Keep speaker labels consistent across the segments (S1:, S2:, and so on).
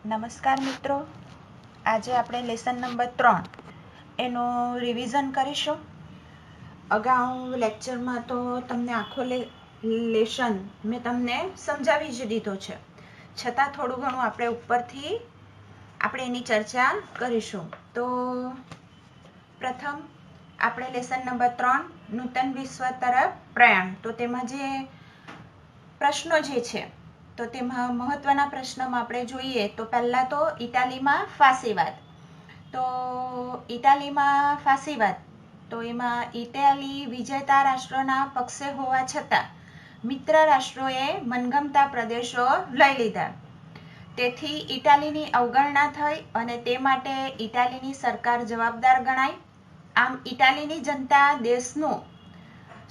S1: નમસ્કાર મિત્રો, આજે આપણે લેસન નંબર 3 એનું રિવિઝન કરીશું. અગાઉ લેક્ચરમાં તો તમને આખો લેસન મેં તમને સમજાવી જ દીધો છે, છતાં થોડું ઘણું આપણે ઉપરથી આપણે એની ચર્ચા કરીશું. તો પ્રથમ આપણે લેસન નંબર 3 નૂતન વિશ્વ તરફ પ્રયાણ, તો તેમાં જે પ્રશ્નો જે છે તો તેમાં મહત્વના પ્રશ્નમાં આપણે જોઈએ તો પહેલા તો ઇટાલીમાં ફાંસીવાદ. તો ઇટાલીમાં ફાંસીવાદ, તો એમાં ઇટાલી વિજેતા રાષ્ટ્રોના પક્ષે હોવા છતાં મિત્ર રાષ્ટ્રોએ મનગમતા પ્રદેશો લઈ લીધા. તેથી ઇટાલીની અવગણના થઈ અને તે માટે ઇટાલીની સરકાર જવાબદાર ગણાઈ. આમ ઇટાલીની જનતા દેશનું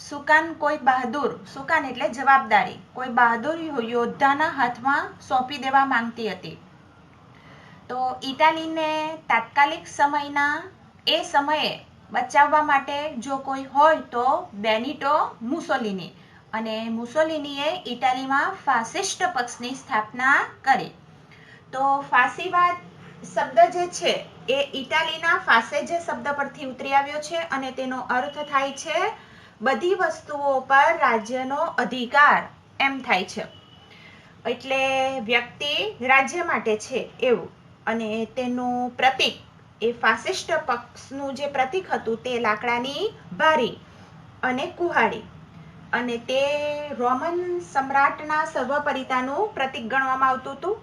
S1: સુકાન કોઈ બહાદુર, સુકાન એટલે જવાબદારી, કોઈ બહાદુર યોદ્ધાના હાથમાં સોંપી દેવા માંગતી હતી. તો ઇટાલીને તાત્કાલિક એ સમયે બચાવવા માટે જો કોઈ હોય તો બેનિટો મુસોલિની, અને મુસોલિનીએ ઇટાલીમાં ફાસિસ્ટ પક્ષની સ્થાપના કરી. તો ફાંસીવાદ શબ્દ જે છે એ ઇટાલીના ફાસે જે શબ્દ પરથી ઉતરી આવ્યો છે અને તેનો અર્થ થાય છે બધી વસ્તુઓ પર રાજ્યનો અધિકાર, એમ થાય છે. એટલે વ્યક્તિ રાજ્ય માટે છે એવું. અને તેનું પ્રતીક એ ફાસિસ્ટ પક્ષનું જે પ્રતીક હતું તે લાકડાની બારી અને કુહાડી, અને તે રોમન સમ્રાટના સર્વોપરિતાનું પ્રતીક ગણવામાં આવતું હતું.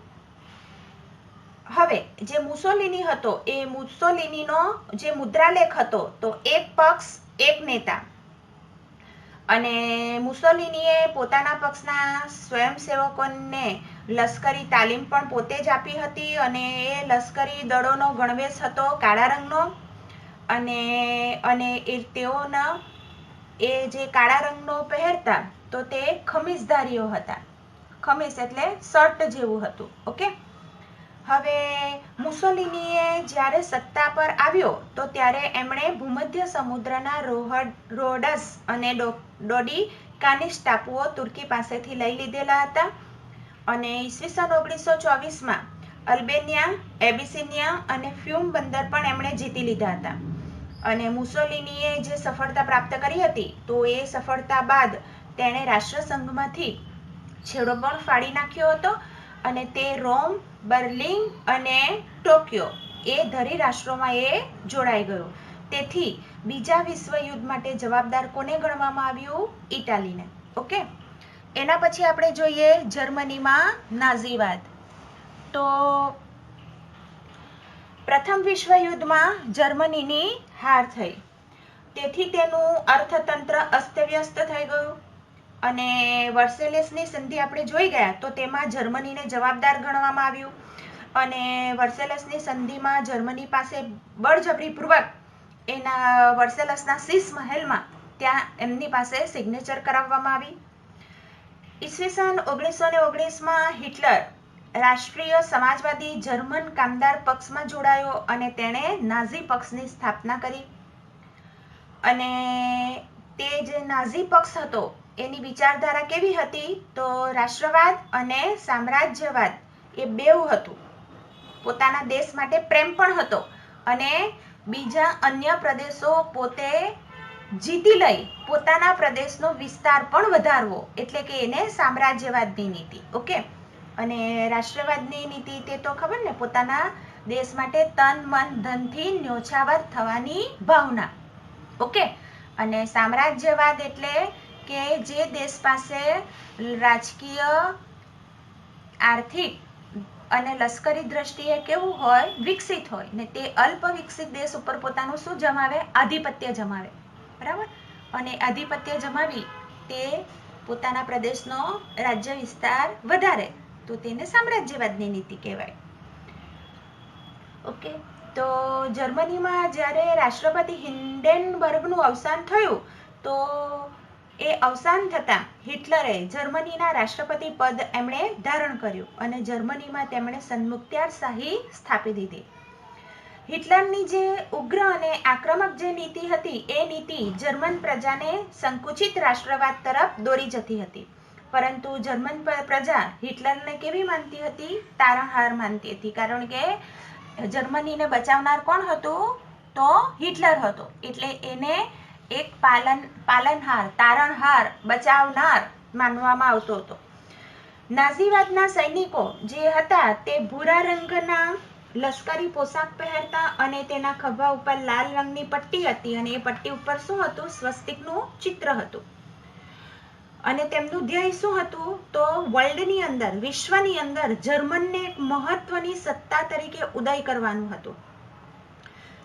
S1: હવે જે મુસોલિની હતો એ મુસોલિનીનો જે મુદ્રાલેખ હતો તો એક પક્ષ એક નેતા, અને મુસોલિનીએ પોતાના પક્ષના સ્વયંસેવકોને લશ્કરી તાલીમ પણ પોતે જ આપી હતી, અને એ લશ્કરી દળોનો ગણવેશ હતો કાળા રંગનો, અને તેઓના એ જે કાળા રંગનો પહેરતા તો તે ખમીસધારીઓ હતા. ખમીસ એટલે શર્ટ જેવું હતું. ઓકે. હવે મુસોલિનીએ જ્યારે સત્તા પર આવ્યો તો ત્યારે એમણે ભૂમધ્ય સમુદ્રના રોડસ અને ડોડિકાનિસ ટાપુઓ તુર્કી પાસેથી લઈ લીધેલા હતા, અને ઈસવીસન 1924માં અલ્બેનિયા, એબિસિનિયા અને ફ્યુમ બંદર પણ એમણે જીતી લીધા હતા. અને મુસોલિનીએ જે સફળતા પ્રાપ્ત કરી હતી તો એ સફળતા બાદ તેણે રાષ્ટ્રસંઘમાંથી છેડો પણ ફાડી નાખ્યો હતો, અને તે રોમ, બર્લિન અને ટોક્યો એ ધરી રાષ્ટ્રોમાં એ જોડાઈ ગયો. તેથી બીજા વિશ્વયુદ્ધ માટે જવાબદાર કોને ગણવામાં આવ્યું? ઇટાલીને. ઓકે. એના પછી આપણે જોઈએ જર્મનીમાં નાઝીવાદ. તો પ્રથમ વિશ્વયુદ્ધમાં જર્મનીની હાર થઈ, તેથી તેનું અર્થતંત્ર અસ્તવ્યસ્ત થઈ ગયું, અને વર્સેલેસની સંધિ આપણે જોઈ ગયા તો તેમાં જર્મનીને જવાબદાર ગણવામાં આવ્યું, અને વર્સેલેસની સંધિમાં જર્મની પાસે બળજબરીપૂર્વક એના વર્સેલસના શીશ મહેલમાં ત્યાં એમની પાસે સિગ્નેચર કરાવવામાં આવી. ઈસવીસન 1919માં હિટલર રાષ્ટ્રીય સમાજવાદી જર્મન કામદાર પક્ષમાં જોડાયો અને તેણે નાઝી પક્ષની સ્થાપના કરી. અને તે જે નાઝી પક્ષ હતો એની વિચારધારા કેવી હતી? તો રાષ્ટ્રવાદ અને સામ્રાજ્યવાદ એ બેઉ હતું. પોતાના દેશ માટે પ્રેમ પણ હતો, અને બીજા અન્ય પ્રદેશો પોતે જીતી લઈ પોતાના પ્રદેશનો વિસ્તાર પણ વધારવો, એટલે કે એને સામ્રાજ્યવાદની નીતિ. ઓકે. અને રાષ્ટ્રવાદની નીતિ તે તો ખબર ને, પોતાના દેશ માટે તન મન ધનથી ન્યોછાવર થવાની ભાવના. ઓકે. અને સામ્રાજ્યવાદ એટલે કે જે દેશ પાસે રાજકીય, આર્થિક અને લશ્કરી દ્રષ્ટિએ કેવું હોય? વિકસિત હોય, ને તે અલ્પ વિકસિત દેશ ઉપર પોતાનું શું જમાવે? આધિપત્ય જમાવે. બરાબર. અને આધિપત્ય જમાવી તે પોતાના પ્રદેશનો રાજ્ય વિસ્તાર વધારે, તો તેને સામ્રાજ્યવાદની નીતિ કહેવાય. ઓકે. તો જર્મનીમાં જ્યારે રાષ્ટ્રપતિ હિન્ડેનબર્ગનું અવસાન થયું તો એ અવસાન થતાં હિટલરે જર્મનીના રાષ્ટ્રપતિ પદ એમણે ધારણ કર્યું અને જર્મનીમાં તેમણે સન્મુક્ત્યારશાહી સ્થાપી દીધી. હિટલરની જે ઉગ્ર અને આક્રમક જે નીતિ હતી એ નીતિ જર્મન પ્રજાને સંકુચિત રાષ્ટ્રવાદ તરફ દોરી જતી હતી. પરંતુ જર્મન પ્રજા હિટલરને કેવી માનતી હતી? તારણહાર માનતી હતી. કારણ કે જર્મનીને બચાવનાર કોણ હતું? તો હિટલર હતો. એટલે એને એક પાલનહાર, તારણહાર, બચાવનાર માનવામાં આવતો હતો. નાઝીવાદના સૈનિકો જે હતા તે ભૂરા રંગના લશ્કરી પોશાક પહેરતા અને તેના ખભા ઉપર લાલ રંગની પટ્ટી હતી અને એ પટ્ટી ઉપર શું હતું? સ્વસ્તિકનું ચિત્ર હતું. અને તેમનું ધ્યેય શું હતું? તો વર્લ્ડની અંદર, વિશ્વની અંદર જર્મનને એક મહત્વની સત્તા તરીકે ઉદય કરવાનું હતું.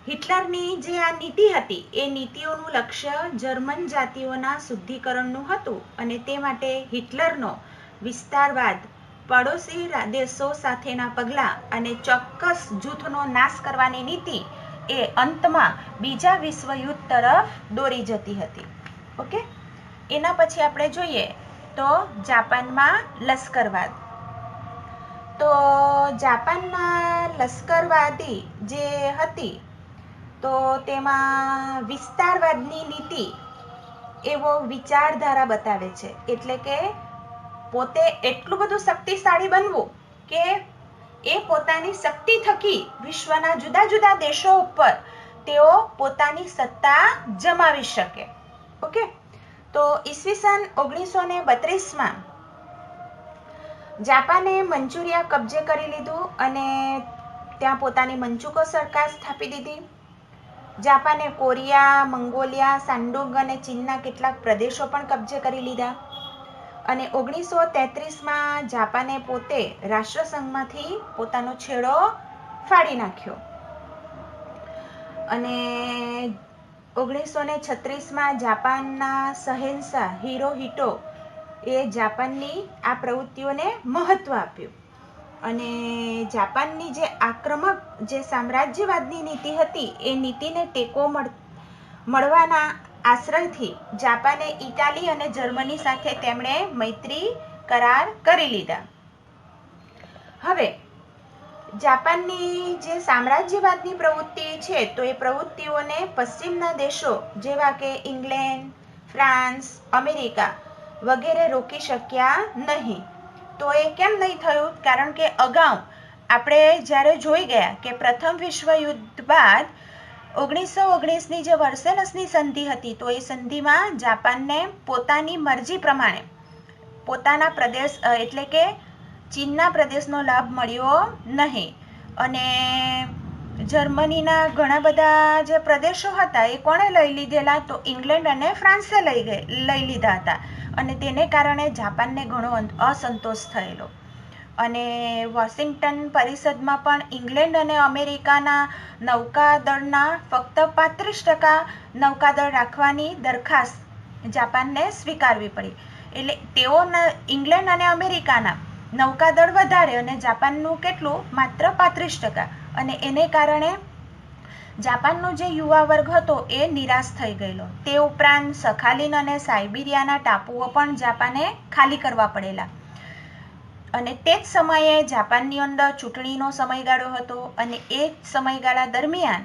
S1: હિટલરની જે આ નીતિ હતી એ નીતિઓનું લક્ષ્ય જર્મન જાતિઓના શુદ્ધિકરણનું હતું અને તે માટે હિટલરનો વિસ્તારવાદ, પડોશી દેશો સાથેના પગલાં અને ચોક્કસ જૂથનો નાશ કરવાની નીતિ એ અંતમાં બીજા વિશ્વયુદ્ધ તરફ દોરી જતી હતી. ઓકે, એના પછી આપણે જોઈએ તો જાપાનમાં લશ્કરવાદ. તો જાપાનમાં લશ્કરવાદી જે હતી તો તેમાં વિસ્તારવાદની નીતિ એવો વિચારધારા બતાવે છે. એટલે કે પોતે એટલું બધું શક્તિશાળી બનવું કે એ પોતાની શક્તિ થકી વિશ્વના જુદા જુદા દેશો ઉપર તેઓ પોતાની સત્તા જમાવી શકે. ઓકે, તો ઈસવીસન 1932માં જાપાને મંચુરિયા કબજે કરી લીધું અને ત્યાં પોતાની મંચુકો સરકાર સ્થાપી દીધી. જાપાને કોરિયા, મંગોલિયા, સાન્ડુંગ અને ચીનના કેટલાક પ્રદેશો પણ કબજે કરી લીધા. અને 1933માં જાપાને પોતે રાષ્ટ્રસંઘમાંથી પોતાનો છેડો ફાડી નાખ્યો. અને 1936માં જાપાનના શહેનશાહ હિરોહિટો એ જાપાનની આ પ્રવૃત્તિઓને મહત્વ આપ્યું. અને જાપાનની જે આક્રમક જે સામ્રાજ્યવાદની નીતિ હતી એ નીતિને ટેકો મળવાના આશ્રયથી જાપાને ઇટાલી અને જર્મની સાથે તેમણે મૈત્રી કરાર કરી લીધા. હવે જાપાનની જે સામ્રાજ્યવાદની પ્રવૃત્તિ છે તો એ પ્રવૃત્તિઓને પશ્ચિમના દેશો જેવા કે ઇંગ્લેન્ડ, ફ્રાન્સ, અમેરિકા વગેરે રોકી શક્યા નહીં. તો એ કેમ નહીં થયું? કારણ કે અગાઉ આપણે જ્યારે જોઈ ગયા કે પ્રથમ વિશ્વયુદ્ધ બાદ 1919ની જે વર્સેલ્સની સંધિ હતી તો એ સંધિમાં જાપાનને પોતાની મરજી પ્રમાણે પોતાના પ્રદેશ એટલે કે ચીનના પ્રદેશનો લાભ મળ્યો નહીં. અને જર્મનીના ઘણા બધા જે પ્રદેશો હતા એ કોણે લઈ લીધેલા? તો ઇંગ્લેન્ડ અને ફ્રાન્સે લઈ લીધા હતા. અને તેને કારણે જાપાનને ઘણો અસંતોષ થયેલો. અને વોશિંગ્ટન પરિષદમાં પણ ઇંગ્લેન્ડ અને અમેરિકાના નૌકાદળના ફક્ત 35% નૌકાદળ રાખવાની દરખાસ્ત જાપાનને સ્વીકારવી પડી. એટલે તેઓના ઇંગ્લેન્ડ અને અમેરિકાના નૌકાદળ વધારે અને જાપાનનું કેટલું? માત્ર 35%. અને એને કારણે જાપાનનો જે યુવા વર્ગ હતો એ નિરાશ થઈ ગયેલો. તે ઉપરાંત સખાલિન અને સાઇબિરિયાના ટાપુઓ પણ જાપાને ખાલી કરવા પડેલા. અને તે જ સમયે જાપાનની અંદર ચૂંટણીનો સમયગાળો હતો અને એ જ સમયગાળા દરમિયાન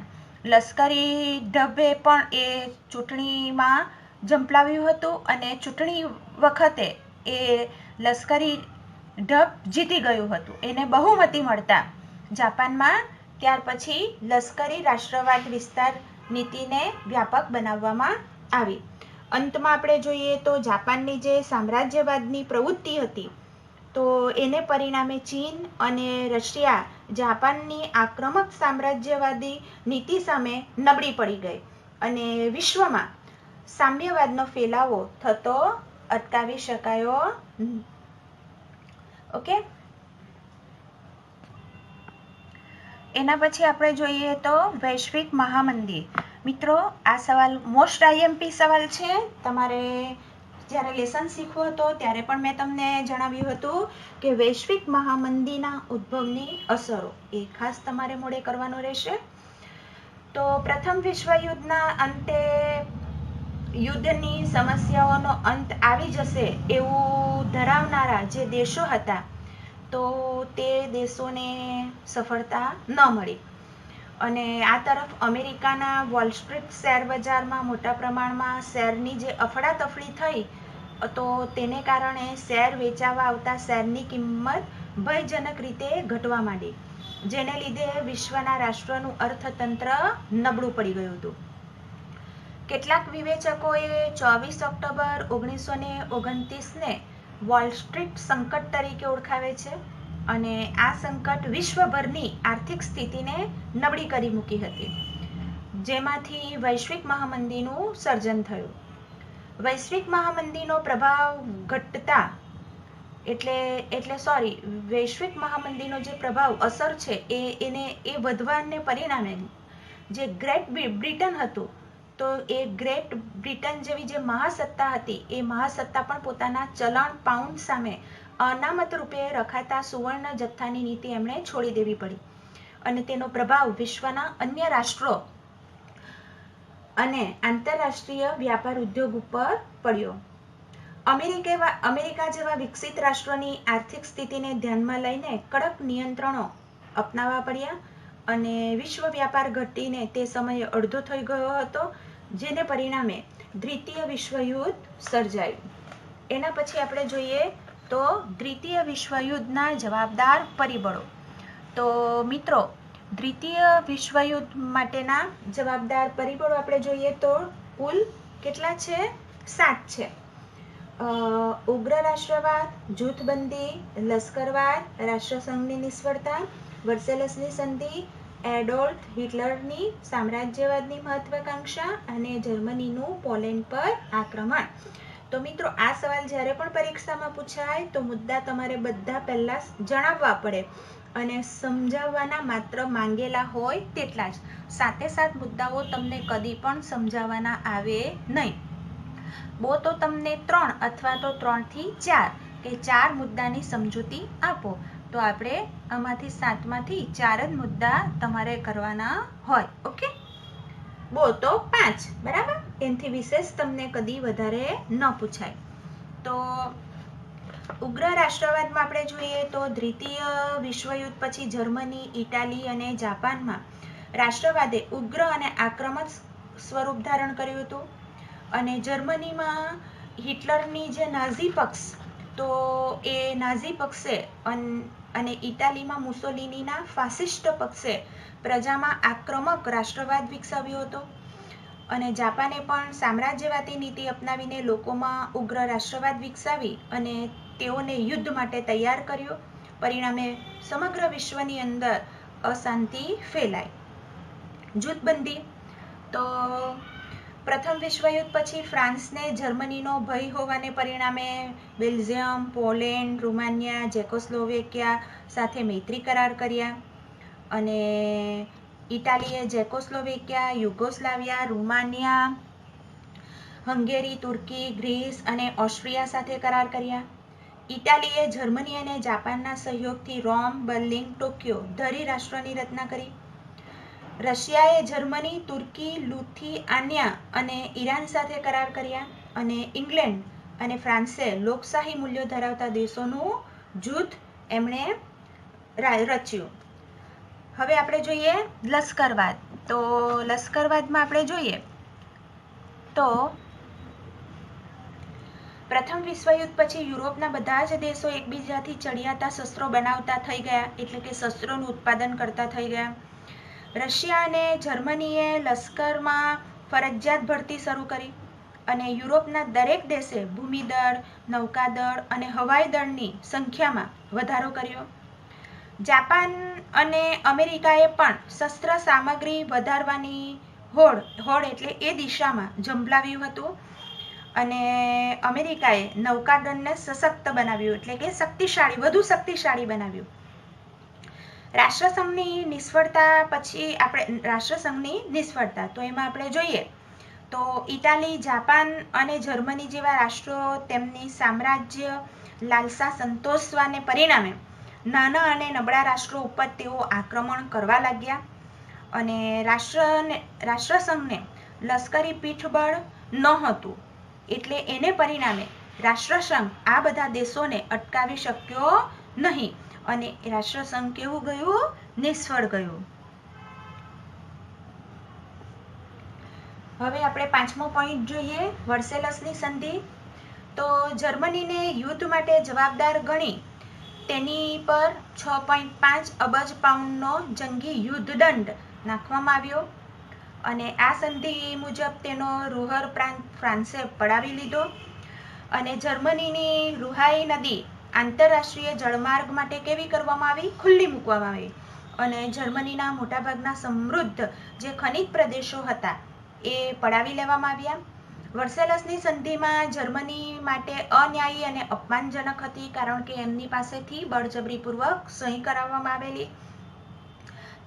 S1: લશ્કરી ઢબે પણ એ ચૂંટણીમાં ઝંપલાવ્યું હતું અને ચૂંટણી વખતે એ લશ્કરી ઢબ જીતી ગયું હતું. એને બહુમતી મળતા જાપાનમાં ત્યાર પછી લશ્કરી રાષ્ટ્રવાદ વિસ્તાર નીતિને વ્યાપક બનાવવામાં આવી. અંતમાં આપણે જોઈએ તો જાપાનની જે સામ્રાજ્યવાદની પ્રવૃત્તિ હતી તો એને પરિણામે ચીન અને રશિયા જાપાનની આક્રમક સામ્રાજ્યવાદી નીતિ સામે નબળી પડી ગઈ અને વિશ્વમાં સામ્યવાદનો ફેલાવો થતો અટકાવી શકાયો. ઓકે, એના પછી આપણે જોઈએ તો વૈશ્વિક મહામંદી. મિત્રો, આ સવાલ મોસ્ટ IMP સવાલ છે. તમારે જ્યારે લેસન શીખવો હતો ત્યારે પણ મેં તમને જણાવ્યું હતું કે વૈશ્વિક મહામંદીના ઉદ્ભવની અસરો એ ખાસ તમારે મોડે કરવાનું રહેશે. તો પ્રથમ વિશ્વયુદ્ધના અંતે યુદ્ધની સમસ્યાઓનો અંત આવી જશે એવું ધરાવનારા જે દેશો હતા તો તે દેશોને સફળતા ન મળી. અને આ તરફ અમેરિકાના વોલ સ્ટ્રીટ શેર બજારમાં મોટા પ્રમાણમાં શેરની જે અફડાતફડી થઈ તો તેને કારણે શેર વેચાવા આવતા શેરની કિંમત ભયજનક રીતે ઘટવા માંડી, જેને લીધે વિશ્વના રાષ્ટ્રોનું અર્થતંત્ર નબળું પડી ગયું હતું. કેટલાક વિવેચકોએ 24 ઓક્ટોબર 1929ને વોલ સ્ટ્રીટ સંકટ તરીકે ઓળખાવે છે અને આ સંકટ વિશ્વભરની આર્થિક સ્થિતિને નબળી કરી મૂકી હતી, જેમાંથી વૈશ્વિક મહામંદીનું સર્જન થયું. વૈશ્વિક મહામંદીનો પ્રભાવ ઘટતા વૈશ્વિક મહામંદીનો જે પ્રભાવ અસર છે એ વધવાને પરિણામે જે ગ્રેટ બ્રિટન હતું તો એ ગ્રેટ બ્રિટન જેવી જે મહાસત્તા હતી એ મહાસત્તા પણ પોતાના ચલણ પાઉન્ડ સામે અનામત રૂપે રખાતા સુવર્ણ જથ્થાની નીતિ એમણે છોડી દેવી પડી અને તેનો પ્રભાવ વિશ્વના અન્ય રાષ્ટ્રો અને આંતરરાષ્ટ્રીય વ્યાપાર ઉદ્યોગ ઉપર પડ્યો. અમેરિકા જેવા વિકસિત રાષ્ટ્રોની આર્થિક સ્થિતિને ધ્યાનમાં લઈને કડક નિયંત્રણો અપનાવવા પડ્યા અને વિશ્વ વ્યાપાર ઘટીને તે સમયે અડધો થઈ ગયો હતો, જેને પરિણામે દ્વિતીય વિશ્વયુદ્ધ સર્જાયું. એના પછી આપણે જોઈએ તો દ્વિતીય વિશ્વયુદ્ધના જવાબદાર પરિબળો. તો મિત્રો, દ્વિતીય વિશ્વયુદ્ધ માટેના જવાબદાર પરિબળો આપણે જોઈએ તો કુલ કેટલા છે? 7 છે. ઉગ્ર રાષ્ટ્રવાદ, જૂથબંધી, લશ્કરવાદ, રાષ્ટ્રસંઘની નિષ્ફળતા, વર્સેલ્સની સંધિ, એડોલ્ફ હિટલરની સામ્રાજ્યવાદની મહત્વાકાંક્ષા અને જર્મનીનું પોલેન્ડ પર આક્રમણ. તો મિત્રો, આ સવાલ જ્યારે પણ પરીક્ષામાં પૂછાય તો મુદ્દા તમારે બધા પહેલા જણાવવા પડે અને સમજાવવાના માત્ર માંગેલા હોય તેટલા જ. 7 મુદ્દાઓ તમને કદી પણ સમજાવવાના આવે નહીં. બહુ તો તમને 3 અથવા તો 3 થી 4 કે 4 મુદ્દાની સમજૂતી આપો તો આપણે આમાંથી 7માંથી 4 જ મુદ્દા તમારે કરવાના હોય. ઓકે, બહુ તો 5, બરાબર? એનાથી વિશેષ તમને કદી વધારે ન પૂછાય. તો ઉગ્ર રાષ્ટ્રવાદમાં આપણે જોઈએ તો દ્વિતીય વિશ્વયુદ્ધ પછી જર્મની, ઇટાલી અને જાપાનમાં રાષ્ટ્રવાદે ઉગ્ર અને આક્રમક સ્વરૂપ ધારણ કર્યું હતું અને જર્મનીમાં હિટલરની જે નાઝી પક્ષ તો એ નાઝી પક્ષે અને ઇટાલીમાં મુસોલિનીના ફાસિસ્ટ પક્ષે પ્રજામાં આક્રમક રાષ્ટ્રવાદ વિકસાવ્યો હતો અને જાપાને પણ સામ્રાજ્યવાદી નીતિ અપનાવીને લોકોમાં ઉગ્ર રાષ્ટ્રવાદ વિકસાવી અને તેઓને યુદ્ધ માટે તૈયાર કર્યો. પરિણામે સમગ્ર વિશ્વની અંદર અશાંતિ ફેલાઈ. જૂથબંધી. તો પ્રથમ વિશ્વયુદ્ધ પછી ફ્રાન્સને જર્મનીનો ભય હોવાને પરિણામે બેલ્જિયમ, પોલેન્ડ, રોમાનિયા, ચેકોસ્લોવેકિયા સાથે મૈત્રી કરાર કર્યા અને ઇટાલીએ ચેકોસ્લોવેકિયા, યુગોસ્લાવિયા, રોમાનિયા, હંગેરી, તુર્કી, ગ્રીસ અને ઓસ્ટ્રિયા સાથે કરાર કર્યા. ઇટાલીએ જર્મની અને જાપાનના સહયોગથી રોમ, બર્લિન, ટોક્યો ધરી રાષ્ટ્રોની રચના કરી. રશિયાએ જર્મની, તુર્કી, લુથિયાનિયા અને ઈરાન સાથે કરાર કર્યા અને ઇંગ્લેન્ડ અને ફ્રાન્સે લોકશાહી મૂલ્યો ધરાવતા દેશોનું જૂથ એમણે રચ્યું. હવે આપણે જોઈએ લશ્કરવાદ. તો લશ્કરવાદમાં આપણે જોઈએ તો પ્રથમ વિશ્વયુદ્ધ પછી યુરોપના બધા જ દેશો એકબીજાથી ચડિયાતા શસ્ત્રો બનાવતા થઈ ગયા, એટલે કે શસ્ત્રોનું ઉત્પાદન કરતા થઈ ગયા. રશિયા અને જર્મનીએ લશ્કરમાં ફરજિયાત ભરતી શરૂ કરી અને યુરોપના દરેક દેશે ભૂમિદળ, નૌકાદળ અને હવાઈ દળની સંખ્યામાં વધારો કર્યો. જાપાન અને અમેરિકાએ પણ શસ્ત્ર સામગ્રી વધારવાની હોડ એટલે એ દિશામાં ઝંપલાવ્યું હતું અને અમેરિકાએ નૌકાદળને સશક્ત બનાવ્યું, એટલે કે વધુ શક્તિશાળી બનાવ્યું. રાષ્ટ્રસંઘની નિષ્ફળતા તો એમાં આપણે જોઈએ તો ઇટાલી, જાપાન અને જર્મની જેવા રાષ્ટ્રો તેમની સામ્રાજ્ય લાલસા સંતોષવાને પરિણામે નાના અને નબળા રાષ્ટ્રો ઉપર તેઓ આક્રમણ કરવા લાગ્યા અને રાષ્ટ્રસંઘને લશ્કરી પીઠબળ નહોતું. એટલે એને પરિણામે રાષ્ટ્રસંઘ આ બધા દેશોને અટકાવી શક્યો નહીં અને રાષ્ટ્રસંઘ કેવું ગયું? નિષ્ફળ ગયું. હવે આપણે 5મો પોઈન્ટ જોઈએ, વર્સેલસની સંધિ. તો જર્મનીને યુદ્ધ માટે જવાબદાર ગણી તેની પર 6.5 અબજ પાઉન્ડનો જંગી યુદ્ધ દંડ નાખવામાં આવ્યો અને આ સંધિ મુજબ તેનો રૂહર પ્રાંત ફ્રાન્સે પડાવી લીધો અને જર્મનીની રૂહાઈ નદી આંતરરાષ્ટ્રીય જળમાર્ગ માટે કેવી કરવામાં આવી? ખુલ્લી મૂકવામાં આવી અને જર્મનીના મોટાભાગના સમૃદ્ધ જે ખનિજ પ્રદેશો હતા એ પડાવી લેવામાં આવ્યા. વર્સેલસની સંધિમાં જર્મની માટે અન્યાયી અને અપમાનજનક હતી કારણ કે એમની પાસેથી બળજબરીપૂર્વક સહી કરાવવામાં આવેલી.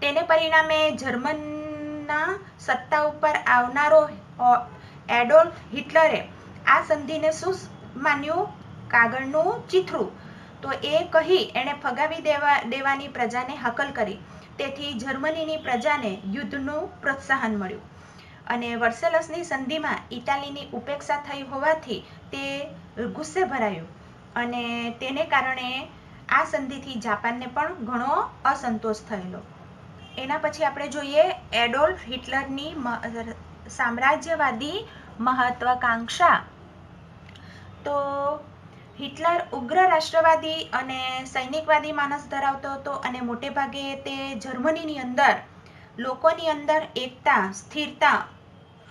S1: તેને પરિણામે જર્મનના સત્તા ઉપર આવનારો એડોલ્ફ હિટલરે આ સંધિને શું માન્યું? કાગળનું ચીથરું. તો એ કહી એણે ફગાવી દેવાની પ્રજાને હાકલ કરી. તેથી જર્મનીની પ્રજાને યુદ્ધનું પ્રોત્સાહન મળ્યું અને વર્સેલસની સંધિમાં ઇટાલીની ઉપેક્ષા થઈ હોવાથી તે ગુસ્સે ભરાયું અને તેને કારણે આ સંધિથી જાપાનને પણ ઘણો અસંતોષ થયેલો. એના પછી આપણે જોઈએ એડોલ્ફ હિટલરની સામ્રાજ્યવાદી મહત્વાકાંક્ષા. તો હિટલર ઉગ્ર રાષ્ટ્રવાદી અને સૈનિકવાદી માનસ ધરાવતો હતો અને મોટે ભાગે તે જર્મનીની અંદર લોકોની અંદર એકતા, સ્થિરતા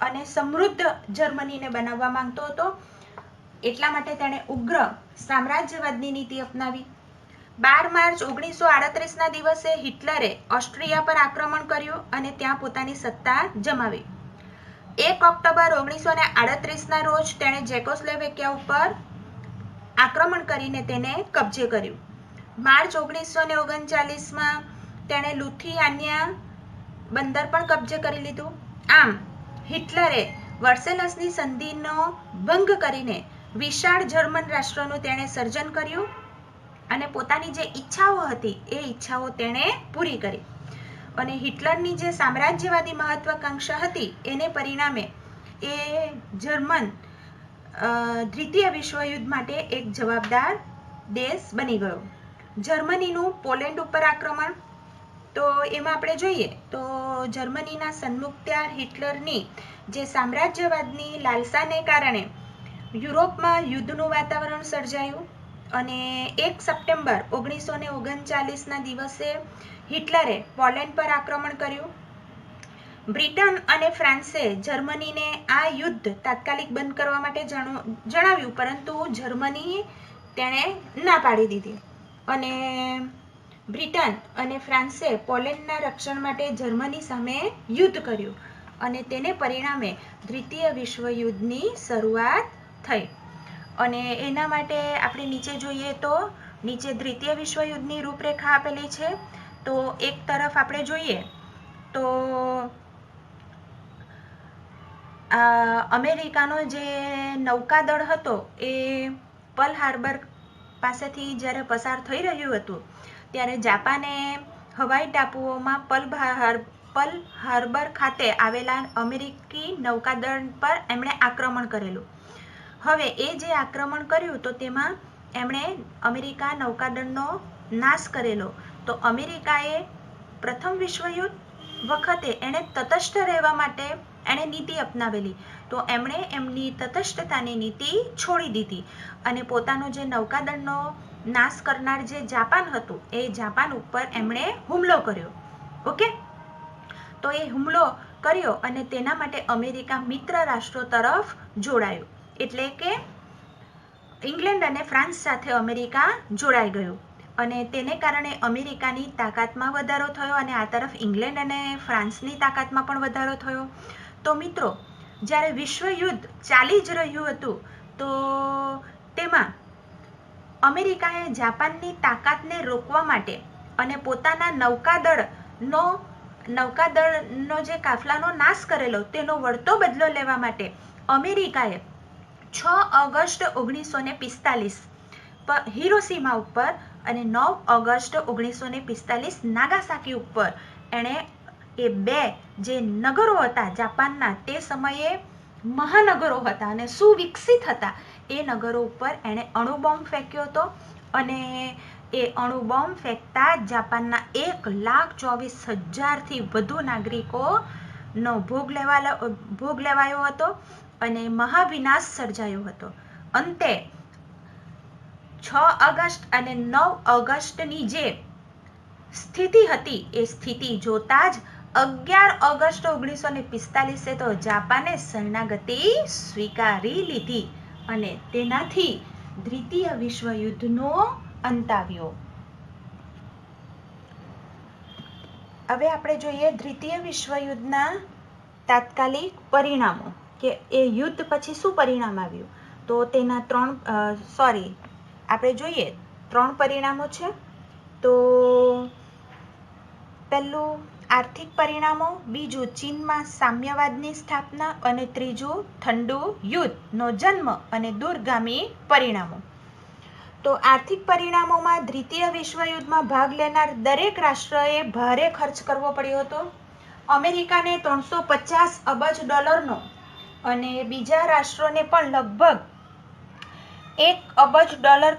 S1: અને સમૃદ્ધ જર્મનીને બનાવવા માંગતો હતો. એટલા માટે તેણે ઉગ્ર સામ્રાજ્યવાદની નીતિ અપનાવી. 12 માર્ચ 1938ના દિવસે હિટલરે ઓસ્ટ્રિયા પર આક્રમણ કર્યું અને ત્યાં પોતાની સત્તા જમાવી. 1 ઓક્ટોબર 1938ના રોજ તેણે ચેકોસ્લોવેકિયા ઉપર આક્રમણ કરીને તેને કબજે કર્યું. માર્ચ 1939માં તેણે લુથિયાનિયા બંદર પણ કબજે કરી લીધું. આમ હિટલરે વર્સેલસની સંધિનો ભંગ કરીને વિશાળ જર્મન રાષ્ટ્રનું તેણે સર્જન કર્યું અને પોતાની જે ઈચ્છાઓ હતી એ ઈચ્છાઓ તેણે પૂરી કરી અને હિટલરની જે સામ્રાજ્યવાદી મહત્વાકાંક્ષા હતી એને પરિણામે એ જર્મન દ્વિતીય વિશ્વયુદ્ધ માટે એક જવાબદાર દેશ બની ગયો. જર્મનીનું પોલેન્ડ ઉપર આક્રમણ. તો એમાં આપણે જોઈએ તો જર્મનીના સન્મુખત્યાર હિટલરની જે સામ્રાજ્યવાદની લાલસાને કારણે યુરોપમાં યુદ્ધનું વાતાવરણ સર્જાયું અને 1 સપ્ટેમ્બર 1939ના દિવસે હિટલરે પોલેન્ડ પર આક્રમણ કર્યું. બ્રિટન અને ફ્રાન્સે જર્મનીને આ યુદ્ધ તાત્કાલિક બંધ કરવા માટે જણાવ્યું પરંતુ જર્મની તેણે ના પાડી દીધી અને બ્રિટન અને ફ્રાન્સે પોલેન્ડના રક્ષણ માટે જર્મની સામે યુદ્ધ કર્યું અને તેને પરિણામે દ્વિતીય વિશ્વયુદ્ધની શરૂઆત થઈ. અને એના માટે આપણે નીચે જોઈએ તો નીચે દ્વિતીય વિશ્વયુદ્ધની રૂપરેખા આપેલી છે. તો એક તરફ આપણે જોઈએ તો અમેરિકાનો જે નૌકાદળ હતો એ પર્લ હાર્બર પાસેથી જ્યારે પસાર થઈ રહ્યું હતું ત્યારે જાપાને હવાઈ ટાપુઓમાં પર્લ હાર્બર ખાતે આવેલા અમેરિકી નૌકાદળ પર એમણે આક્રમણ કરેલું. હવે એ જે આક્રમણ કર્યું તો તેમાં એમણે અમેરિકા નૌકાદળનો નાશ કરેલો. તો અમેરિકાએ પ્રથમ વિશ્વયુદ્ધ વખતે એણે તટસ્થ રહેવા માટે એણે નીતિ અપનાવેલી. તો એમણે એમની તટસ્થતાની નીતિ છોડી દીધી અને પોતાનો જે નૌકાદળનો નાશ કરનાર જે જાપાન હતું એ જાપાન ઉપર એમણે હુમલો કર્યો. ઓકે, તો એ હુમલો કર્યો અને તેના માટે અમેરિકા મિત્ર રાષ્ટ્રો તરફ જોડાયું. એટલે કે ઇંગ્લેન્ડ અને ફ્રાન્સ સાથે અમેરિકા જોડાઈ ગયું અને તેને કારણે અમેરિકાની તાકાતમાં વધારો થયો અને આ તરફ ઇંગ્લેન્ડ અને ફ્રાન્સની તાકાતમાં પણ વધારો થયો. તો મિત્રો, જ્યારે વિશ્વયુદ્ધ ચાલી જ રહ્યું હતું તો તેમાં અમેરિકાએ જાપાનની તાકાતને રોકવા માટે અને પોતાના નૌકાદળનો જે કાફલાનો નાશ કરેલો તેનો વળતો બદલો લેવા માટે અમેરિકાએ 6 ઓગસ્ટ 1945 હિરોશીમા ઉપર અને 9 ઓગસ્ટ 1945 નાગાસાકી ઉપર એણે એ બે જે નગરો હતા જાપાનના તે સમયે મહાનગરો હતા અને સુવિકસિત હતા એ નગરો ઉપર એણે અણુબોમ્બ ફેંક્યો હતો અને એ અણુબોમ્બ ફેંકતા જાપાનના 1,24,000થી વધુ નાગરિકોનો ભોગ લેવાયો હતો અને મહાવિનાશ સર્જાયો હતો. અંતે 6 ઓગસ્ટ અને 9 ઓગસ્ટની જે સ્થિતિ હતી એ સ્થિતિ જોતા જ 11 ઓગસ્ટ 1945 તો જાપાને શરણાગતિ સ્વીકારી લીધી અને તેનાથી દ્વિતીય વિશ્વયુદ્ધનો અંત આવ્યો. હવે આપણે જોઈએ દ્વિતીય વિશ્વયુદ્ધના તાત્કાલિક પરિણામો કે એ યુદ્ધ પછી શું પરિણામ આવ્યું. તો તેના આપણે જોઈએ 3 પરિણામો છે. તો પહેલું આર્થિક પરિણામો, બીજું ચીનમાં સામ્યવાદની સ્થાપના અને ત્રીજું ઠંડુ યુદ્ધનો જન્મ અને દૂરગામી પરિણામો. તો આર્થિક પરિણામોમાં દ્વિતીય વિશ્વયુદ્ધમાં ભાગ લેનાર દરેક રાષ્ટ્રએ ભારે ખર્ચ કરવો પડ્યો હતો. અમેરિકાને $350 અબજ અને બીજા રાષ્ટ્રોને પણ લગભગ $1 અબજ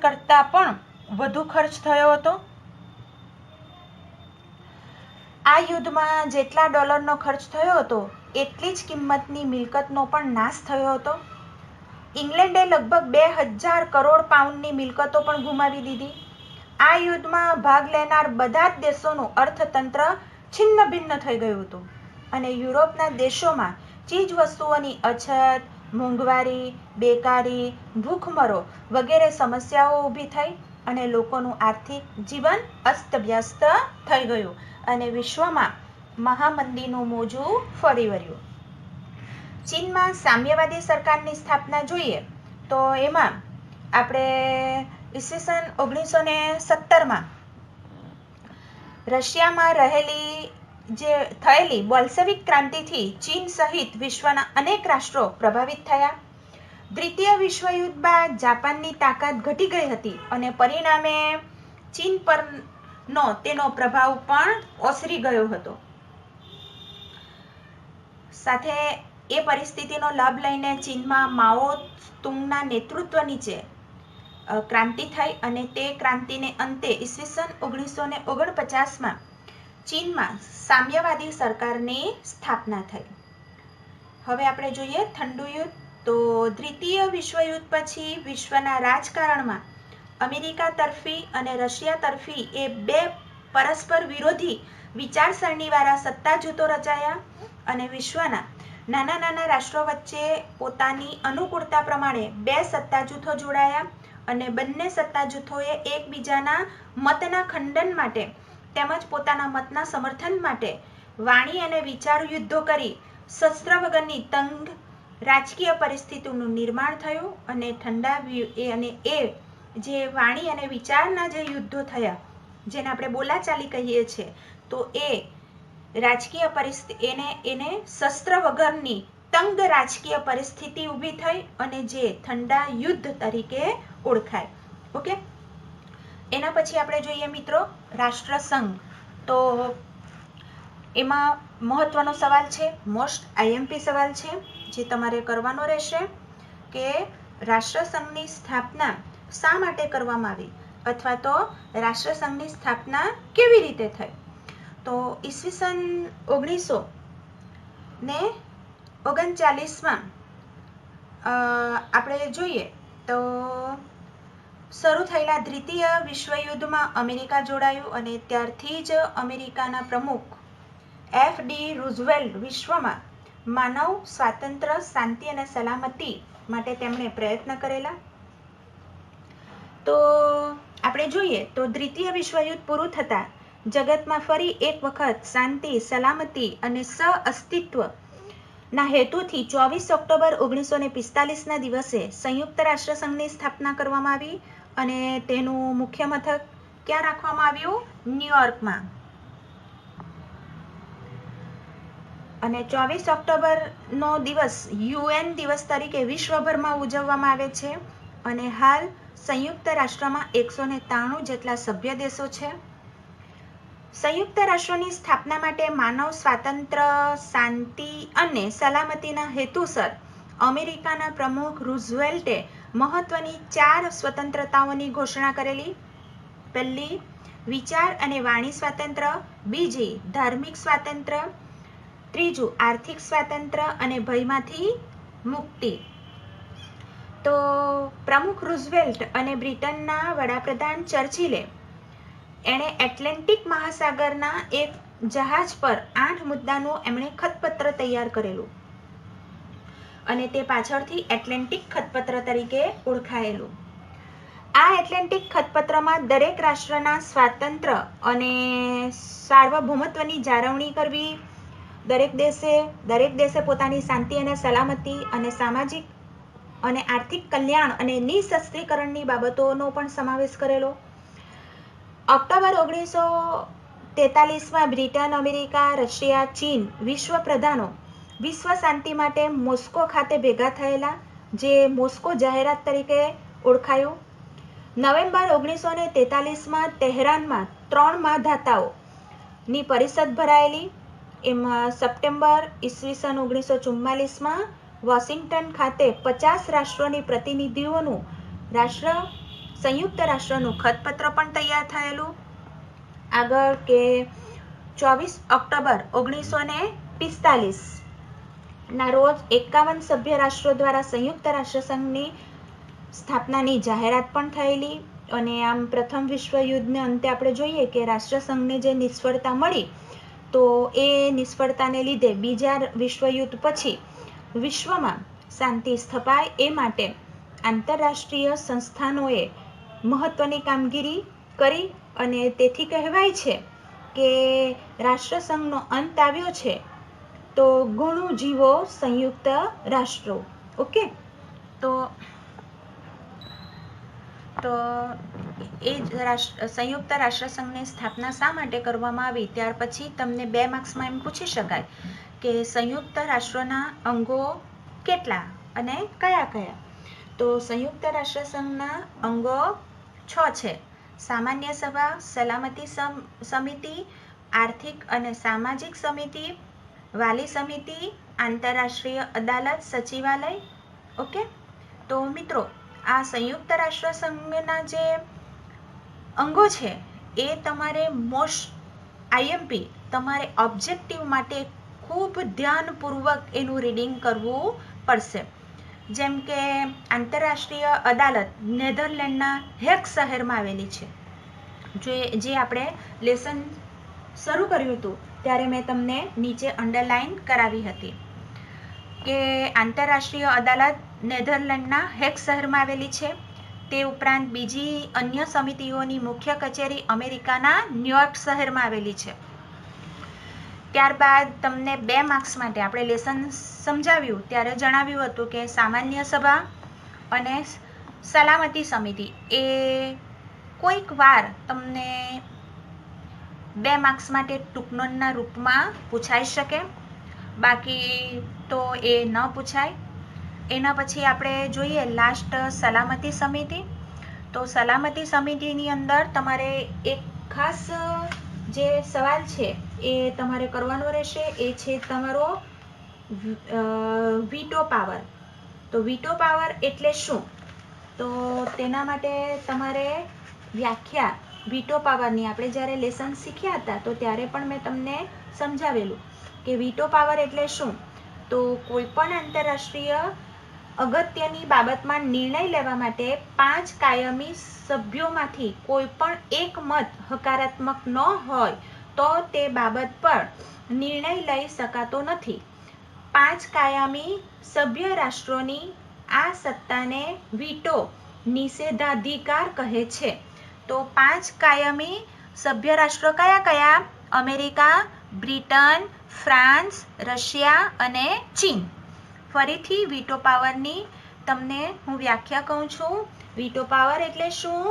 S1: કરતાં પણ વધુ ખર્ચ થયો હતો. આ યુદ્ધમાં જેટલા ડોલરનો ખર્ચ થયો હતો એટલી જ કિંમતની મિલકતનો પણ નાશ થયો હતો. ઇંગ્લેન્ડે લગભગ 2,000 કરોડ પાઉન્ડની મિલકતો પણ ગુમાવી દીધી. આ યુદ્ધમાં ભાગ લેનાર બધા જ દેશોનું અર્થતંત્ર છિન્ન ભિન્ન થઈ ગયું હતું અને યુરોપના દેશોમાં ચીજ વસ્તુઓની અછત, મોંઘવારી, બેકારી, ભૂખમરો વગેરે સમસ્યાઓ ઊભી થઈ અને લોકોનું આર્થિક જીવન અસ્તવ્યસ્ત થઈ ગયું અને વિશ્વમાં મહામંદીનું મોજું ફરી વળ્યું. ચીનમાં સામ્યવાદી સરકારની સ્થાપના જોઈએ તો એમાં આપણે ઈસવીસન 1917માં રશિયામાં થયેલી બોલ્શેવિક ક્રાંતિથી ચીન સહિત વિશ્વના અનેક રાષ્ટ્રો પ્રભાવિત થયા. દ્વિતીય વિશ્વયુદ્ધ બાદ જાપાનની તાકાત ઘટી ગઈ હતી અને પરિણામે ચીન પરનો તેનો પ્રભાવ પણ ઓસરી ગયો હતો. સાથે એ પરિસ્થિતિનો લાભ લઈને ચીનમાં માઓ તુંગના નેતૃત્વ નીચે ક્રાંતિ થઈ અને તે ક્રાંતિને અંતે ઈસવીસન 1949માં ચીનમાં સામ્યવાદી સરકારની સ્થાપના થઈ. હવે આપણે જોઈએ ઠંડુ યુદ્ધ. તો દ્વિતીય વિશ્વયુદ્ધ પછી વિશ્વના રાજકારણમાં અમેરિકા તરફી અને રશિયા તરફી એ 2 પરસ્પર વિરોધી વિચારસરણીવાળા સત્તા જૂથો રચાયા અને વિશ્વના નાના નાના રાષ્ટ્રો વચ્ચે પોતાની અનુકૂળતા પ્રમાણે 2 સત્તા જૂથો જોડાયા અને બંને સત્તા જૂથોએ એકબીજાના મતના ખંડન માટે તેમજ પોતાના મતના સમર્થન માટે વાણી અને વિચાર યુદ્ધો કરી શસ્ત્ર વગરની તંગ રાજકીય પરિસ્થિતિનું નિર્માણ થયું અને જે વાણી અને વિચારના જે યુદ્ધો થયા જેને આપણે બોલાચાલી કહીએ છીએ તો એ રાજકીય પરિસ્થિતિ એને શસ્ત્ર વગરની તંગ રાજકીય પરિસ્થિતિ ઊભી થઈ અને જે ઠંડા યુદ્ધ તરીકે ઓળખાય. ઓકે, એના પછી આપણે જોઈએ મિત્રો રાષ્ટ્રસંઘ. તો એમાં મહત્વનો સવાલ છે, મોસ્ટ આઈએમપી સવાલ છે જે તમારે કરવાનો રહેશે કે રાષ્ટ્રસંઘની સ્થાપના શા માટે કરવામાં આવી અથવા તો રાષ્ટ્રસંઘની સ્થાપના કેવી રીતે થઈ. તો ઈસવીસન 1939માં આપણે જોઈએ તો શરૂ થયેલા દ્વિતીય વિશ્વયુદ્ધમાં અમેરિકા જોડાયું અને ત્યારથી જ અમેરિકાના પ્રમુખ એફ.ડી. રૂઝવેલ્ટ વિશ્વમાં માનવ સ્વાતંત્ર્ય, શાંતિ અને સલામતી માટે તેમણે પ્રયત્ન કરેલા. તો આપણે જોઈએ તો દ્વિતીય વિશ્વયુદ્ધ પૂરું થતાં જગતમાં ફરી એક વખત શાંતિ, સલામતી અને સહઅસ્તિત્વના હેતુથી 24 ઓક્ટોબર 1945ના દિવસે સંયુક્ત રાષ્ટ્રસંઘની સ્થાપના કરવામાં આવી અને તેનું મુખ્ય મથક ક્યાં રાખવામાં આવ્યું? ન્યુયોર્કમાં. અને 24 ઓક્ટોબરનો દિવસ યુએન દિવસ તરીકે વિશ્વભરમાં ઉજવવામાં આવે છે અને હાલ સંયુક્ત રાષ્ટ્રમાં 193 જેટલા સભ્ય દેશો છે. સંયુક્ત રાષ્ટ્રોની સ્થાપના માટે માનવ સ્વાતંત્ર્ય, શાંતિ અને સલામતીના હેતુસર અમેરિકાના પ્રમુખ રૂઝવેલ્ટે મહત્વની 4 સ્વતંત્રતાઓની ઘોષણા કરેલી. પહેલી, વિચાર અને વાણી સ્વાતંત્ર્ય. બીજી, ધાર્મિક સ્વાતંત્ર્ય. ત્રીજું, આર્થિક સ્વાતંત્ર્ય અને ભયમાંથી મુક્તિ. તો પ્રમુખ રૂઝવેલ્ટ અને બ્રિટનના વડાપ્રધાન ચર્ચિલે એણે એટલાન્ટિક મહાસાગરના એક જહાજ પર 8 મુદ્દાનું એમણે ખતપત્ર તૈયાર કરેલું અને તે પાછળથી એટલાન્ટિક ખતપત્ર તરીકે ઓળખાયેલું. આ એટલાન્ટિક ખતપત્રમાં દરેક રાષ્ટ્રના સ્વાતંત્ર્ય અને સાર્વભૌમત્વની જાળવણી કરવી, દરેક દેશે પોતાની શાંતિ અને સલામતી અને સામાજિક અને આર્થિક કલ્યાણ અને નિઃશસ્ત્રીકરણની બાબતોનો પણ સમાવેશ કરેલો. ઓક્ટોબર 1943માં બ્રિટન, અમેરિકા, રશિયા, ચીન વિશ્વ પ્રધાનો વિશ્વ શાંતિ માટે મોસ્કો ખાતે ભેગા થયેલા, જે મોસ્કો જાહેરાત તરીકે ઓળખાયું. નવેમ્બર 1943માં તેહરાનમાં 3 મહાદાતાઓની પરિષદ ભરાયેલી. એમાં સપ્ટેમ્બર ઈસવીસન 1944માં વોશિંગ્ટન ખાતે 50 રાષ્ટ્રોની પ્રતિનિધિઓનું સંયુક્ત રાષ્ટ્રનું ખતપત્ર પણ તૈયાર થયેલું. આગળ કે 24 ઓક્ટોબર 1945ના રોજ 51 સભ્ય રાષ્ટ્રો દ્વારા સંયુક્ત રાષ્ટ્રસંઘની સ્થાપનાની જાહેરાત પણ થયેલી. અને આમ પ્રથમ વિશ્વયુદ્ધને અંતે આપણે જોઈએ કે રાષ્ટ્રસંઘને જે નિષ્ફળતા મળી, તો એ નિષ્ફળતાને લીધે બીજા વિશ્વયુદ્ધ પછી વિશ્વમાં શાંતિ સ્થપાય એ માટે આંતરરાષ્ટ્રીય સંસ્થાનોએ મહત્વની કામગીરી કરી અને તેથી કહેવાય છે કે રાષ્ટ્રસંઘનો અંત આવ્યો છે તો ઘણું જીવો સંયુક્ત રાષ્ટ્રો. ઓકે, તો એ સંયુક્ત રાષ્ટ્રસંઘની સ્થાપના શા માટે કરવામાં આવી, ત્યાર પછી તમને 2 માર્ક્સમાં એમ પૂછી શકાય કે સંયુક્ત રાષ્ટ્રોના અંગો કેટલા અને કયા કયા. તો સંયુક્ત રાષ્ટ્રસંઘના અંગો 6 છે. સામાન્ય સભા, સલામતી સમિતિ, આર્થિક અને સામાજિક સમિતિ, વાલી સમિતિ, આંતરરાષ્ટ્રીય અદાલત, સચિવાલય. ઓકે, તો મિત્રો આ સંયુક્ત રાષ્ટ્રસંઘના જે અંગો છે એ તમારે આઈએમપી તમારે ઓબ્જેક્ટિવ માટે ખૂબ ધ્યાનપૂર્વક એનું રીડિંગ કરવું પડશે. જેમ કે આંતરરાષ્ટ્રીય અદાલત નેધરલેન્ડના હેગ શહેરમાં આવેલી છે. જે આપણે લેસન શરૂ કર્યું હતું ત્યારે મેં તમને નીચે અંડરલાઈન કરાવી હતી કે આંતરરાષ્ટ્રીય અદાલત નેધરલેન્ડના હેગ શહેરમાં આવેલી છે. તે ઉપરાંત બીજી અન્ય સમિતિઓની મુખ્ય કચેરી અમેરિકાના ન્યુયોર્ક શહેરમાં આવેલી છે. ત્યારબાદ તમને 2 માર્ક્સ માટે આપણે લેસન સમજાવ્યું ત્યારે જણાવ્યું હતું કે સામાન્ય સભા અને સલામતી સમિતિ એ કોઈક વાર તમને 2 માર્ક્સ માટે ટૂંકનોંધના રૂપમાં પૂછાઈ શકે, બાકી તો એ ન પૂછાય. એના પછી આપણે જોઈએ લાસ્ટ સલામતી સમિતિ. તો સલામતી સમિતિની અંદર તમારે એક ખાસ જે સવાલ છે એ તમારે કરવાનો રહેશે, એ છે તમારો વીટો પાવર. તો વીટો પાવર એટલે શું? તો તેના માટે તમારે વ્યાખ્યા વીટો પાવરની આપણે જ્યારે લેસન શીખ્યા હતા તો ત્યારે પણ મેં તમને સમજાવેલું કે વીટો પાવર એટલે શું. તો કોઈ પણ આંતરરાષ્ટ્રીય અગત્યની બાબતમાં નિર્ણય લેવા માટે 5 કાયમી સભ્યોમાંથી કોઈ પણ એક મત હકારાત્મક ન હોય તો તે બાબત પર નિર્ણય લઈ શકાતો નથી. 5 કાયમી સભ્ય રાષ્ટ્રોની આ સત્તાને વીટો નિષેધાધિકાર કહે છે. તો 5 કાયમી સભ્ય રાષ્ટ્રો કયા કયા? અમેરિકા, બ્રિટન, ફ્રાન્સ, રશિયા અને ચીન. ફરીથી વીટો પાવરની તમને હું વ્યાખ્યા કહું છું. વીટો પાવર એટલે શું?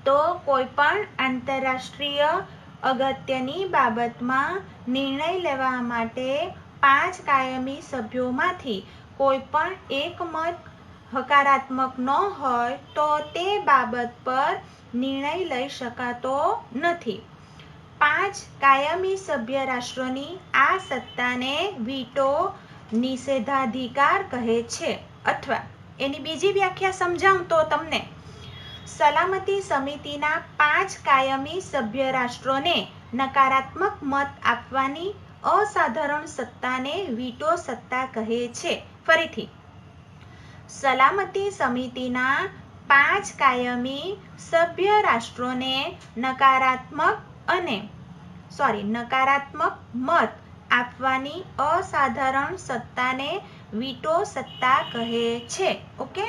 S1: તો કોઈ પણ આંતરરાષ્ટ્રીય અગત્યની બાબતમાં નિર્ણય લેવા માટે 5 કાયમી સભ્યોમાંથી કોઈ પણ એક મત હકારાત્મક ન હોય તો તે બાબત પર નિર્ણય લઈ શકાતો નથી. 5 કાયમી સભ્ય રાષ્ટ્રોની આ સત્તાને વીટો નિષેધાધિકાર કહે છે. અથવા એની બીજી વ્યાખ્યા સમજાવું તો તમને સલામતી સમિતિના 5 કાયમી સભ્ય રાષ્ટ્રોને નકારાત્મક મત આપવાની અસાધારણ સત્તાને વીટો સત્તા કહે છે. ફરીથી, સલામતી સમિતિના 5 કાયમી સભ્ય રાષ્ટ્રોને નકારાત્મક મત આપવાની અસાધારણ સત્તાને વીટો સત્તા કહે છે. ઓકે,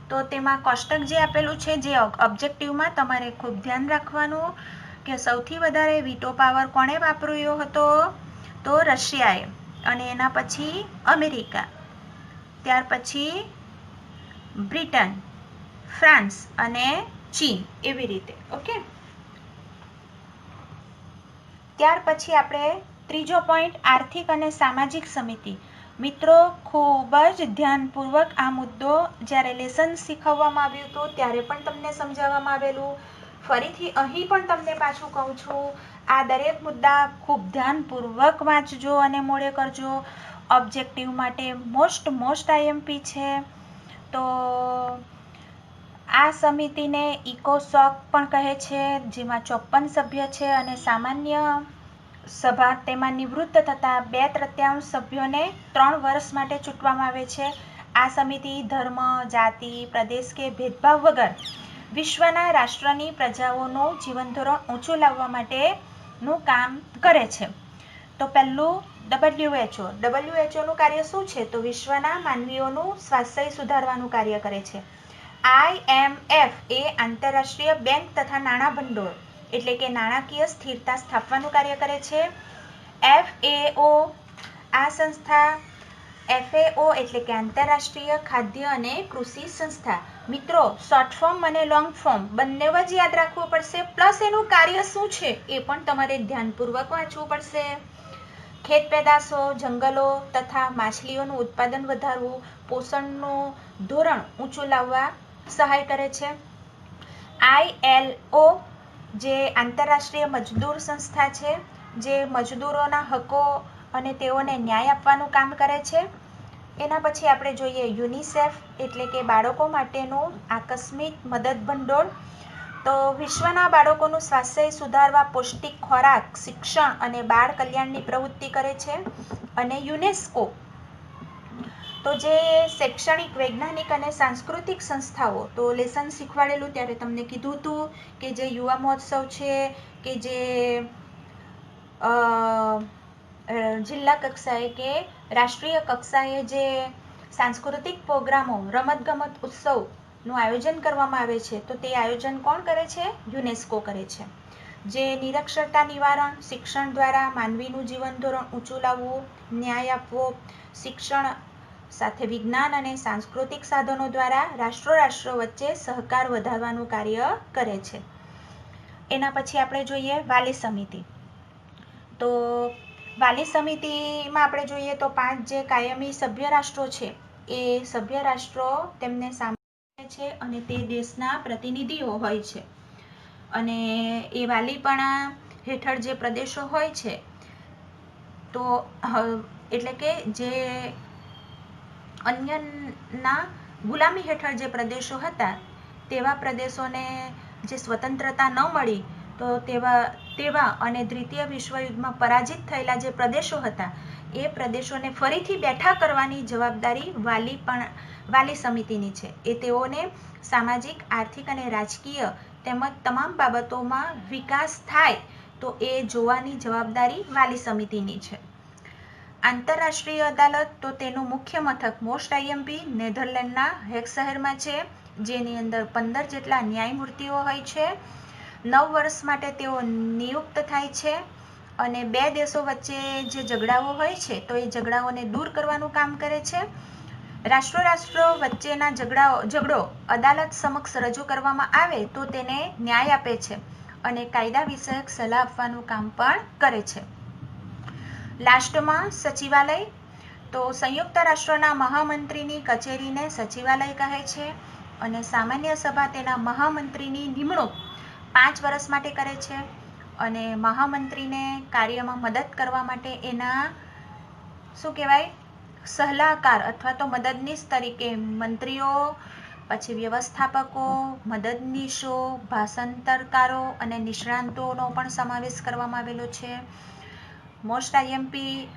S1: તો તેમાં કોષ્ટક જે આપેલું છે, જે ઓબ્જેક્ટિવમાં તમારે ખૂબ ધ્યાન રાખવાનું કે સૌથી વધારે વીટો પાવર કોણે વાપર્યો હતો? તો રશિયાએ, અને એના પછી અમેરિકા, ત્યાર પછી બ્રિટન, ફ્રાન્સ અને ચીન, એવી રીતે. ઓકે, ત્યાર પછી આપણે ત્રીજો પોઈન્ટ, આર્થિક અને સામાજિક સમિતિ. મિત્રો, ખૂબ જ ધ્યાનપૂર્વક આ મુદ્દો જ્યારે લેસન શીખવવામાં આવ્યું હતું ત્યારે પણ તમને સમજાવવામાં આવેલું. ફરીથી અહીં પણ તમને પાછું કહું છું, આ દરેક મુદ્દા ખૂબ ધ્યાનપૂર્વક વાંચજો અને મોડે કરજો. ઓબ્જેક્ટિવ માટે મોસ્ટ આઈએમપી છે. તો આ સમિતિને ઇકોસોક પણ કહે છે, જેમાં 54 સભ્ય છે અને સામાન્ય સભા તેમાં નિવૃત્ત થતા 2/3 સભ્યોને 3 વર્ષ માટે ચૂંટવામાં આવે છે. આ સમિતિ ધર્મ, જાતિ, પ્રદેશ કે ભેદભાવ વગર વિશ્વના રાષ્ટ્રની પ્રજાઓનું જીવનધોરણ ઊંચું લાવવા માટેનું કામ કરે છે. તો પહેલું WHO નું કાર્ય શું છે? તો વિશ્વના માનવીઓનું સ્વાસ્થ્ય સુધારવાનું કાર્ય કરે છે. IMF એ આંતરરાષ્ટ્રીય બેંક તથા નાણાં ભંડોળ એટલે કે નાણાકીય સ્થિરતા સ્થાપવાનું કાર્ય કરે છે. FAO આ સંસ્થા, FAO એટલે કે આંતરરાષ્ટ્રીય ખાદ્ય અને કૃષિ સંસ્થા. મિત્રો, શોર્ટ ફોર્મ અને લોંગ ફોર્મ બંને જ યાદ રાખવું પડશે, પ્લસ એનું કાર્ય શું છે એ પણ તમારે ધ્યાનપૂર્વક વાંચવું પડશે. ખેત પેદાશો, જંગલો તથા માછલીઓનું ઉત્પાદન વધારવું, પોષણનું ધોરણ ઊંચું લાવવા સહાય કરે છે. ILO જે આંતરરાષ્ટ્રીય મજદૂર સંસ્થા છે, જે મજદૂરોના હકો અને તેઓને ન્યાય આપવાનું કામ કરે છે. એના પછી આપણે જોઈએ યુનિસેફ એટલે કે બાળકો માટેનું આકસ્મિક મદદ ભંડોળ. તો વિશ્વના બાળકોનું સ્વાસ્થ્ય સુધારવા પૌષ્ટિક ખોરાક, શિક્ષણ અને બાળ કલ્યાણની પ્રવૃત્તિ કરે છે. અને યુનેસ્કો તો જે શૈક્ષણિક, વૈજ્ઞાનિક અને સાંસ્કૃતિક સંસ્થાઓ, તો લેસન શીખવાડેલું ત્યારે તમને કીધું હતું કે જે યુવા મહોત્સવ છે, કે જે જિલ્લા કક્ષાએ કે રાષ્ટ્રીય કક્ષાએ જે સાંસ્કૃતિક પ્રોગ્રામો, રમતગમત ઉત્સવનું આયોજન કરવામાં આવે છે, તો તે આયોજન કોણ કરે છે? યુનેસ્કો કરે છે. જે નિરક્ષરતા નિવારણ, શિક્ષણ દ્વારા માનવીનું જીવન ધોરણ ઊંચું લાવવું, ન્યાય આપવો, શિક્ષણ સાથે વિજ્ઞાન અને સાંસ્કૃતિક સાધનો દ્વારા રાષ્ટ્રો વચ્ચે સહકાર વધારવાનું કાર્ય કરે છે. એના પછી આપણે જોઈએ વાલી સમિતિ. તો વાલી સમિતિમાં આપણે જોઈએ તો 5 જે કાયમી સભ્ય રાષ્ટ્રો છે, એ સભ્ય રાષ્ટ્રો તેમને સાંભળે છે અને તે દેશના પ્રતિનિધિઓ હોય છે. અને એ વાલીપણા હેઠળ જે પ્રદેશો હોય છે, તો એટલે કે જે અન્યના ગુલામી હેઠળ જે પ્રદેશો હતા, તેવા પ્રદેશોને જે સ્વતંત્રતા ન મળી, તો તેવા અને દ્વિતીય વિશ્વયુદ્ધમાં પરાજિત થયેલા જે પ્રદેશો હતા, એ પ્રદેશોને ફરીથી બેઠા કરવાની જવાબદારી વાલી સમિતિની છે. એ તેઓને સામાજિક, આર્થિક અને રાજકીય તેમજ તમામ બાબતોમાં વિકાસ થાય તો એ જોવાની જવાબદારી વાલી સમિતિની છે. આંતરરાષ્ટ્રીય અદાલત, તો તેનું મુખ્ય મથક મોસ્ટ આઈએમપી નેધરલેન્ડના હેગ શહેરમાં છે, જેની અંદર 15 જેટલા ન્યાયમૂર્તિઓ હોય છે. 9 વર્ષ માટે તેઓ નિયુક્ત થાય છે અને 2 દેશો વચ્ચે જે ઝઘડાઓ હોય છે, તો એ ઝઘડાઓને દૂર કરવાનું કામ કરે છે. રાષ્ટ્રો વચ્ચેના ઝઘડો અદાલત સમક્ષ રજૂ કરવામાં આવે તો તેને ન્યાય આપે છે અને કાયદા વિષયક સલાહ આપવાનું કામ પણ કરે છે. લાસ્ટમાં સચિવાલય, તો સંયુક્ત રાષ્ટ્રોના મહામંત્રીની કચેરીને સચિવાલય કહે છે અને સામાન્ય સભા તેના મહામંત્રીની નિમણૂક 5 વર્ષ માટે કરે છે અને મહામંત્રીને કાર્યમાં મદદ કરવા માટે એના સલાહકાર અથવા તો મદદનીશ તરીકે મંત્રીઓ, પછી વ્યવસ્થાપકો, મદદનીશો, ભાષાંતરકારો અને નિષ્ણાંતોનો પણ સમાવેશ કરવામાં આવેલો છે. મોસ્ટ આઈએમપી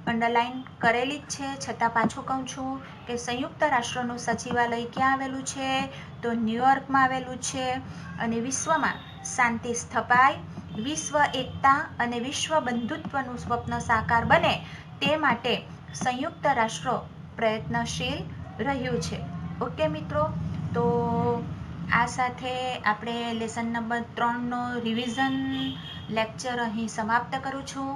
S1: અંડરલાઈન કરેલી જ છે, છતાં પાછું કહું છું કે સંયુક્ત રાષ્ટ્રોનું સચિવાલય ક્યાં આવેલું છે? તો ન્યુયોર્કમાં આવેલું છે. અને વિશ્વમાં શાંતિ સ્થપાય, વિશ્વ એકતા અને વિશ્વ બંધુત્વનું સ્વપ્ન સાકાર બને તે માટે સંયુક્ત રાષ્ટ્રો પ્રયત્નશીલ રહ્યું છે. ઓકે મિત્રો, તો આ સાથે આપણે લેસન નંબર 3નો રિવિઝન લેક્ચર અહીં સમાપ્ત કરું છું.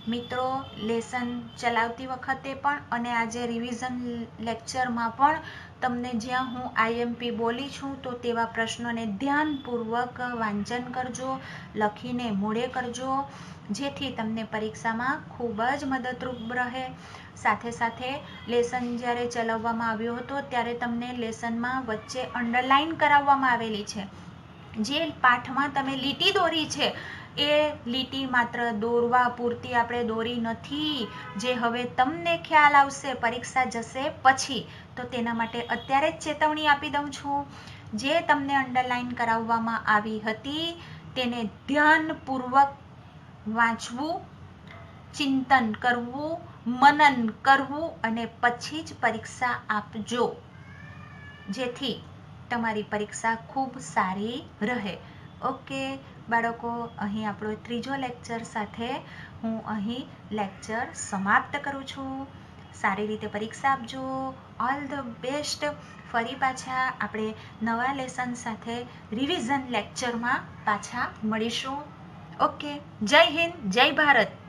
S1: મિત્રો, લેસન ચલાવતી વખતે પણ અને આજે રિવિઝન લેક્ચરમાં પણ તમને જ્યાં હું આઈએમપી બોલી છું તો તેવા પ્રશ્નોને ધ્યાનપૂર્વક વાંચન કરજો, લખીને મોઢે કરજો, જેથી તમને પરીક્ષામાં ખૂબ જ મદદરૂપ રહે. સાથે સાથે લેસન જ્યારે ચલાવવામાં આવ્યો હતો ત્યારે તમને લેસનમાં વચ્ચે અંડરલાઈન કરાવવામાં આવેલી છે. જે પાઠમાં તમે લીટી દોરી છે એ લીટી માત્ર દોરવા પૂરતી આપણે દોરી નથી. જે હવે તમને ખ્યાલ આવશે પરીક્ષા જશે પછી, તો તેના માટે અત્યારે જ ચેતવણી આપી દઉં છું. જે તમને અંડરલાઈન કરાવવામાં આવી હતી તેને ધ્યાનપૂર્વક વાંચવું, ચિંતન કરવું, મનન કરવું અને પછી જ પરીક્ષા આપજો, જેથી તમારી પરીક્ષા ખૂબ સારી રહે. ઓકે બાળકો, અહીં આપણો ત્રીજો લેક્ચર સાથે હું અહીં લેક્ચર સમાપ્ત કરું છું. સારી રીતે પરીક્ષા આપજો. All the best. ફરી પાછા આપણે નવા લેસન સાથે રિવિઝન લેક્ચરમાં પાછા મળીશું. ઓકે, જય હિન્દ, જય ભારત.